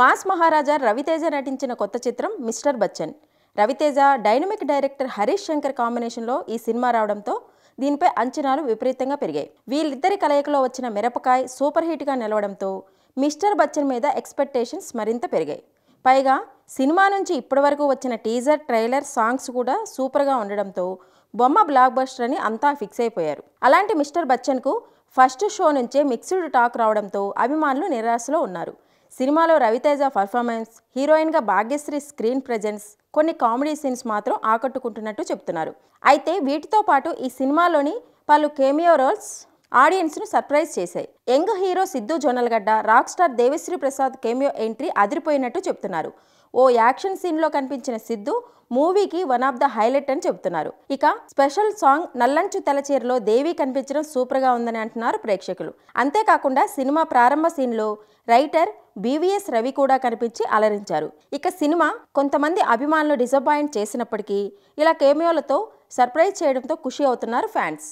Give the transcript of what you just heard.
Mass మహారాజా రవితేజ నటించిన కొత్త చిత్రం mister Bachchan. Ravi Teja, dynamic director Harish Shankar కాంబినేషన్లో ఈ సినిమా రావడంతో దీనిపై అంచనాలు విపరీతంగా పెరిగాయి. వీళ్ళిద్దరి కలయికలో వచ్చిన మిరపకాయ్ సూపర్ హిట్గా నిలవడంతో మిస్టర్ బచ్చన్ మీద ఎక్స్పెక్టేషన్స్ మరింత పెరిగాయి. పైగా సినిమా నుంచి ఇప్పటివరకు వచ్చిన టీజర్, ట్రైలర్, సాంగ్స్ కూడా సూపర్గా ఉండడంతో బొమ్మ బ్లాక్ బస్టర్ అని అంతా ఫిక్స్ అయిపోయారు. అలాంటి మిస్టర్ బచ్చన్కు ఫస్ట్ షో నుంచే మిక్స్డ్ టాక్ రావడంతో అభిమానులు నిరాశలో ఉన్నారు. సినిమాలో రవితేజ పర్ఫార్మెన్స్, హీరోయిన్గా భాగ్యశ్రీ స్క్రీన్ ప్రెజెన్స్, కొన్ని కామెడీ సీన్స్ మాత్రం ఆకట్టుకుంటున్నట్టు చెప్తున్నారు. అయితే వీటితో పాటు ఈ సినిమాలోని పలు కేమియో రోల్స్ ఆడియన్స్ను సర్ప్రైజ్ చేశాయి. Young hero Siddhu Jonnalagadda, rock star Devisri Prasad cameo entry అదిరిపోయినట్టు చెప్తున్నారు. ఓ యాక్షన్ సీన్లో కనిపించిన సిద్ధు మూవీకి వన్ ఆఫ్ ద హైలైట్ అని చెబుతున్నారు. ఇక స్పెషల్ సాంగ్ నల్లంచు తెలచీరలో దేవి కనిపించడం సూపర్గా ఉందని అంటున్నారు ప్రేక్షకులు. అంతేకాకుండా సినిమా ప్రారంభ సీన్లో రైటర్ BVS రవి కూడా కనిపించి అలరించారు. ఇక సినిమా కొంతమంది అభిమానులు డిసప్పాయింట్ చేసినప్పటికీ ఇలా కేమియోలతో సర్ప్రైజ్ చేయడంతో ఖుషి అవుతున్నారు ఫ్యాన్స్.